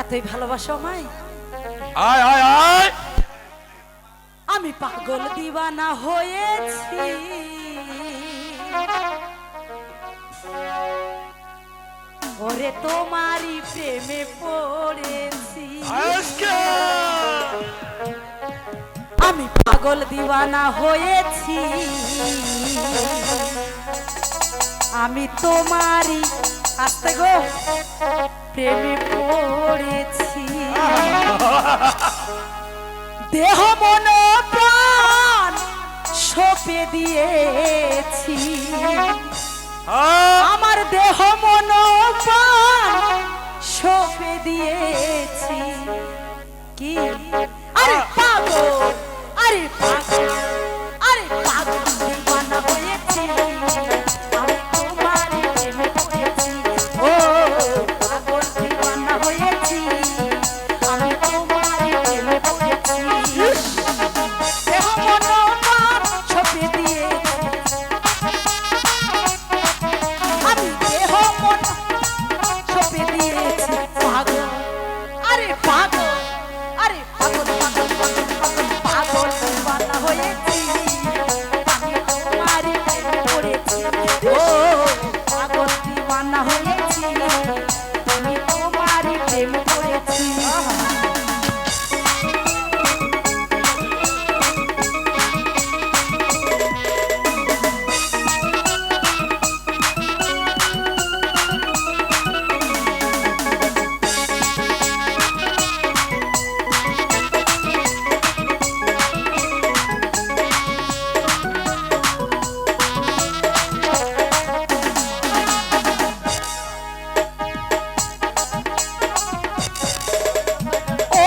এতই ভালোবাসো আমায়। আয় আয় আয়, আমি পাগল দিওয়ানা হয়েছি, ওরে তোমারই প্রেমে পড়েছি। আমি পাগল দিওয়ানা হয়েছি, আমি তোমারই আস্তে গো প্রেমে পড়েছি। দেহ মন প্রাণ সঁপে দিয়েছি, আমার দেহ মন প্রাণ সঁপে দিয়েছি। কি আরে পাগল, আরে পাগল, আরে পাগল দিওয়ানা হয়েছি, আমি তোমারই প্রেমে পড়েছি। ও পাগল দিওয়ানা হয়েছি, আমি তোমারই প্রেমে পড়েছি। দেহ মন প্রাণ সঁপে দিয়েছি, আমি দেহ মন সঁপে দিয়েছি। পাগল, আরে পাগল, আরে পাগল পাগল পাগল পাগল পাগল দিওয়ানা হয়েছি, আমি তোমারই প্রেমে পড়েছি। ও পাগল দিওয়ানা হয়েছি, আমি তোমারই প্রেমে পড়েছি।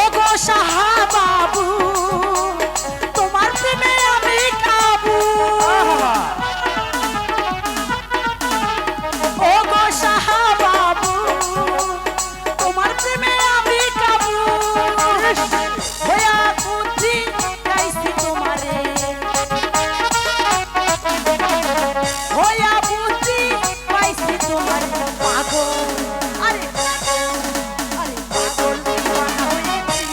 ওগো শাহবাবু, তোমার প্রেমে আমি কাবু। ওগো শাহবাবু, তোমার প্রেমে আমি কাবু। হইয়া বুদ্ধি গাইছি তোমারে, হইয়া বুদ্ধি গাইছি তোমারে। পাগল, আরে পাগল, আরে পাগল দিওয়ানা হয়েছি,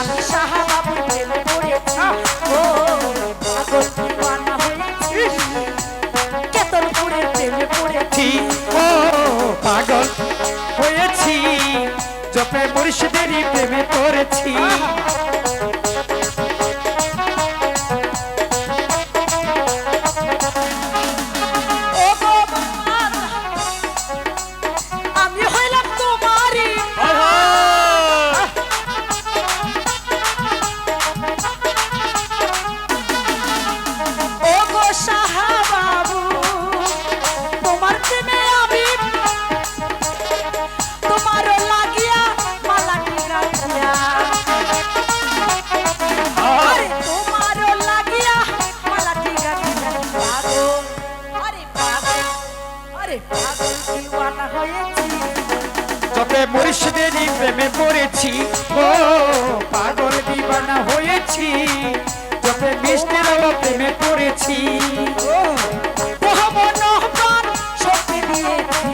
আমি শাহবাবুর প্রেমে পড়েছি। ও পাগল দিওয়ানা হয়েছি, কেতলপুরের প্রেমে পড়েছি। ও পাগল হয়েছি, জপে মুর্শিদেরই প্রেমে পড়েছি। ওগো আমার, আমি হইলাম তোমারই। ওগো শাহবাবু, তোমার প্রেমে আমি, তোমার লাগিয়া মালাটি গাঁথিয়া, আরে তোমার লাগিয়া মালাটি গাঁথিয়া। পাগল, আরে পাগল, আরে পাগল দিওয়ানা হয়েছি, জপে মুর্শিদেরই প্রেমে পড়েছি। ও পাগল দিওয়ানা হয়েছি, জপে মিষ্টিরও প্রেমে পড়েছি। দেহ মন প্রাণ সঁপে দিয়েছি,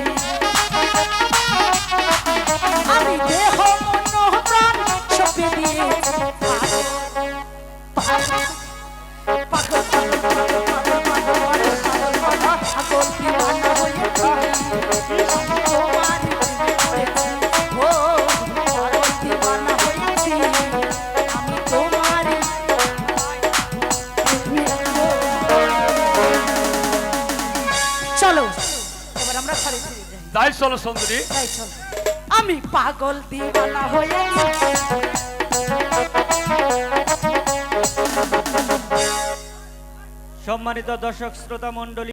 আমি দেহ মন প্রাণ সঁপে দিয়েছি। পাগল, পাগল, পাগল, পাগল, পাগল, পাগল, পাগল, পাগল, পাগল দিওয়ানা হয়েছি, আমি তোমারই প্রেমে পড়েছি। ও পাগল দিওয়ানা হয়েছি, আমি তোমারই প্রেমে পড়েছি। চলো এবার আমরা ঘরে ফিরে যাই। তাই চলো সুন্দরী। তাই চলো, আমি পাগল দিওয়ানা হয়েছি। সম্মানিত দর্শক শ্রোতা মণ্ডলী।